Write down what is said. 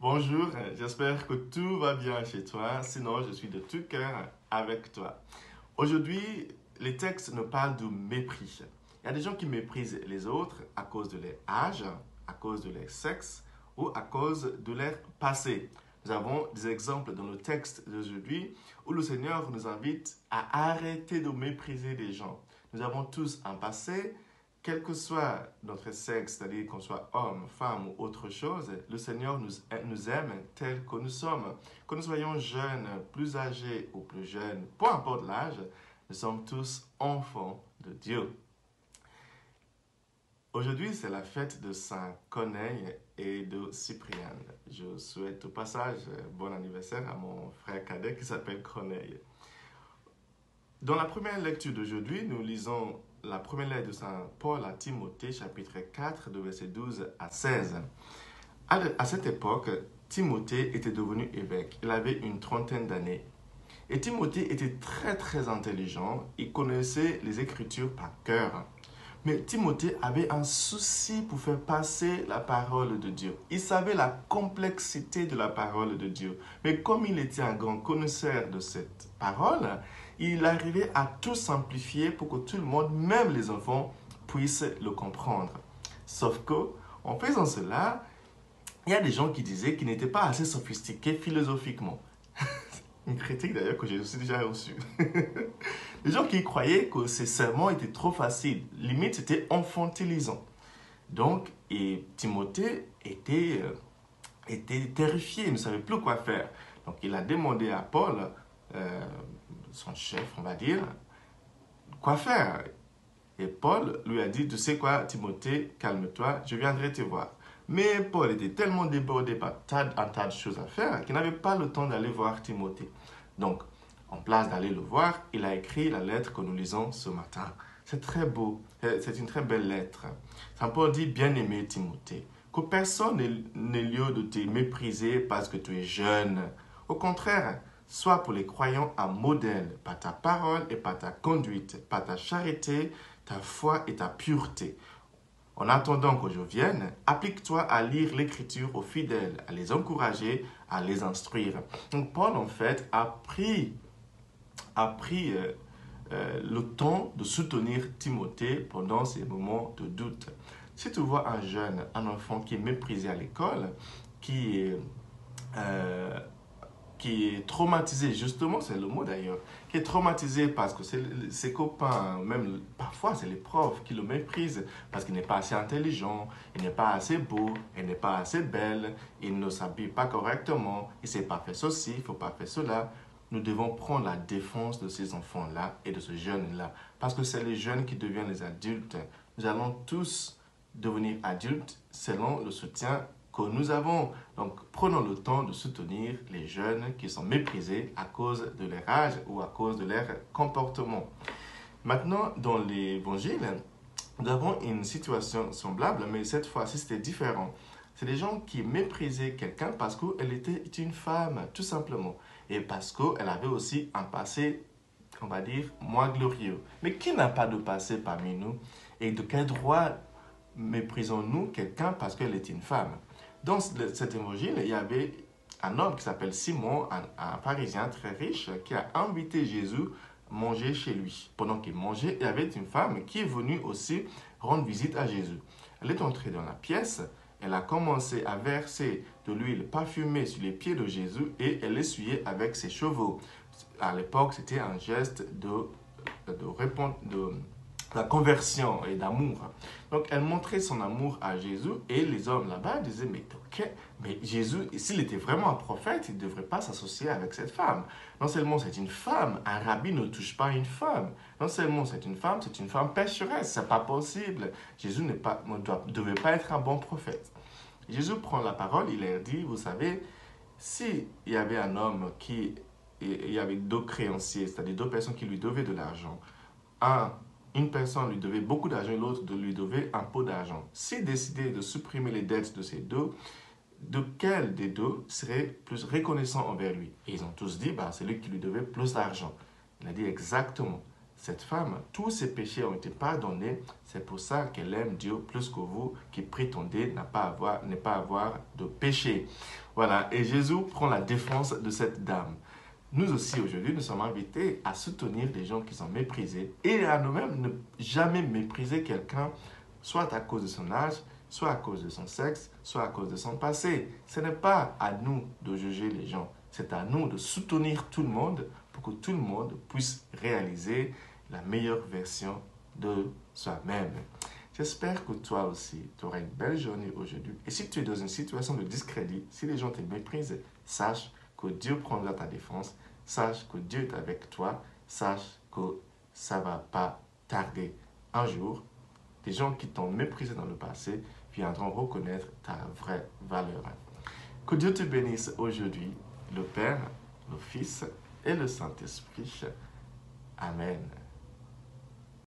Bonjour, j'espère que tout va bien chez toi. Sinon, je suis de tout cœur avec toi. Aujourd'hui, les textes nous parlent du mépris. Il y a des gens qui méprisent les autres à cause de leur âge, à cause de leur sexe ou à cause de leur passé. Nous avons des exemples dans le texte d'aujourd'hui où le Seigneur nous invite à arrêter de mépriser les gens. Nous avons tous un passé. Quel que soit notre sexe, c'est-à-dire qu'on soit homme, femme ou autre chose, le Seigneur nous aime tel que nous sommes. Que nous soyons jeunes, plus âgés ou plus jeunes, peu importe l'âge, nous sommes tous enfants de Dieu. Aujourd'hui, c'est la fête de Saint Corneille et de Cyprienne. Je souhaite au passage bon anniversaire à mon frère cadet qui s'appelle Corneille. Dans la première lecture d'aujourd'hui, nous lisons la première lettre de Saint Paul à Timothée, chapitre 4, de versets 12 à 16. À cette époque, Timothée était devenu évêque. Il avait une trentaine d'années. Et Timothée était très intelligent. Il connaissait les Écritures par cœur. Mais Timothée avait un souci pour faire passer la parole de Dieu. Il savait la complexité de la parole de Dieu. Mais comme il était un grand connaisseur de cette parole, il arrivait à tout simplifier pour que tout le monde, même les enfants, puissent le comprendre. Sauf que, en faisant cela, il y a des gens qui disaient qu'il n'était pas assez sophistiqué philosophiquement. Une critique d'ailleurs que j'ai aussi déjà reçue. Les gens qui croyaient que ces sermons étaient trop faciles, limite c'était enfantilisant. Donc, et Timothée était terrifié, il ne savait plus quoi faire. Donc, il a demandé à Paul, son chef, on va dire, quoi faire. Et Paul lui a dit, tu sais quoi, Timothée, calme-toi, je viendrai te voir. Mais Paul était tellement débordé par un tas de choses à faire qu'il n'avait pas le temps d'aller voir Timothée. Donc, en place d'aller le voir, il a écrit la lettre que nous lisons ce matin. C'est très beau, c'est une très belle lettre. Saint Paul dit, bien-aimé Timothée, que personne n'ait lieu de te mépriser parce que tu es jeune. Au contraire, sois pour les croyants un modèle par ta parole et par ta conduite, par ta charité, ta foi et ta pureté. En attendant que je vienne, applique-toi à lire l'Écriture aux fidèles, à les encourager, à les instruire. Donc Paul, en fait, a pris le temps de soutenir Timothée pendant ces moments de doute. Si tu vois un jeune, un enfant qui est méprisé à l'école, qui est euh, qui est traumatisé, justement, c'est le mot d'ailleurs, qui est traumatisé parce que ses copains, même parfois c'est les profs qui le méprisent parce qu'il n'est pas assez intelligent, il n'est pas assez beau, il n'est pas assez belle, il ne s'habille pas correctement, il ne sait pas faire ceci, il ne faut pas faire cela. Nous devons prendre la défense de ces enfants-là et de ce jeune-là parce que c'est les jeunes qui deviennent les adultes. Nous allons tous devenir adultes selon le soutien que nous avons. Donc, prenons le temps de soutenir les jeunes qui sont méprisés à cause de leur âge ou à cause de leur comportement. Maintenant, dans l'évangile, nous avons une situation semblable, mais cette fois-ci, c'était différent. C'est des gens qui méprisaient quelqu'un parce qu'elle était une femme, tout simplement. Et parce qu'elle avait aussi un passé, on va dire, moins glorieux. Mais qui n'a pas de passé parmi nous? Et de quel droit méprisons-nous quelqu'un parce qu'elle est une femme? Dans cet évangile, il y avait un homme qui s'appelle Simon, un Pharisien très riche, qui a invité Jésus à manger chez lui. Pendant qu'il mangeait, il y avait une femme qui est venue aussi rendre visite à Jésus. Elle est entrée dans la pièce, elle a commencé à verser de l'huile parfumée sur les pieds de Jésus et elle l'essuyait avec ses cheveux. À l'époque, c'était un geste de la conversion et d'amour. Donc, elle montrait son amour à Jésus et les hommes là-bas disaient, mais Jésus, s'il était vraiment un prophète, il ne devrait pas s'associer avec cette femme. Non seulement c'est une femme, un rabbi ne touche pas une femme. Non seulement c'est une femme pécheresse, c'est pas possible. Jésus ne devait pas être un bon prophète. Jésus prend la parole, il leur dit, vous savez, s'il y avait un homme il y avait deux créanciers, c'est-à-dire deux personnes qui lui devaient de l'argent, une personne lui devait beaucoup d'argent et l'autre lui devait un pot d'argent. S'il décidait de supprimer les dettes de ces deux, de quel des deux serait plus reconnaissant envers lui? Et ils ont tous dit, c'est lui qui lui devait plus d'argent. Il a dit exactement. cette femme. Tous ses péchés ont été pardonnés. C'est pour ça qu'elle aime Dieu plus que vous, qui prétendez ne pas avoir de péché. Voilà, et Jésus prend la défense de cette dame. Nous aussi, aujourd'hui, nous sommes invités à soutenir les gens qui sont méprisés et à nous-mêmes ne jamais mépriser quelqu'un, soit à cause de son âge, soit à cause de son sexe, soit à cause de son passé. Ce n'est pas à nous de juger les gens, c'est à nous de soutenir tout le monde pour que tout le monde puisse réaliser la meilleure version de soi-même. J'espère que toi aussi, tu auras une belle journée aujourd'hui. Et si tu es dans une situation de discrédit, si les gens te méprisent, sache que Dieu prendra ta défense, sache que Dieu est avec toi, sache que ça ne va pas tarder. Un jour, des gens qui t'ont méprisé dans le passé viendront reconnaître ta vraie valeur. Que Dieu te bénisse aujourd'hui, le Père, le Fils et le Saint-Esprit. Amen.